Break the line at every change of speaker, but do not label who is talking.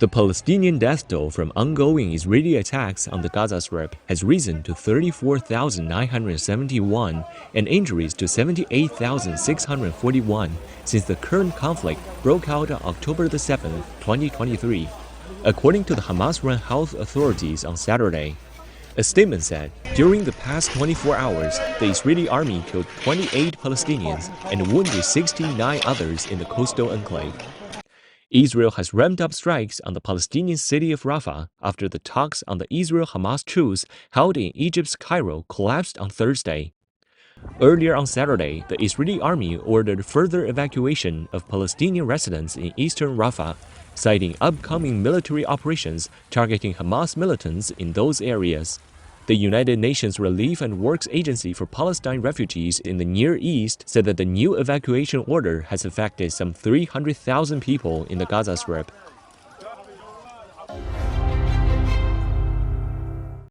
The Palestinian death toll from ongoing Israeli attacks on the Gaza Strip has risen to 34,971 and injuries to 78,641 since the current conflict broke out on October 7, 2023, according to the Hamas-run health authorities on Saturday. A statement said, during the past 24 hours, the Israeli army killed 28 Palestinians and wounded 69 others in the coastal enclave. Israel has ramped up strikes on the Palestinian city of Rafah after the talks on the Israel-Hamas truce held in Egypt's Cairo collapsed on Thursday. Earlier on Saturday, the Israeli army ordered further evacuation of Palestinian residents in eastern Rafah, citing upcoming military operations targeting Hamas militants in those areas. The United Nations Relief and Works Agency for Palestine Refugees in the Near East said that the new evacuation order has affected some 300,000 people in the Gaza Strip.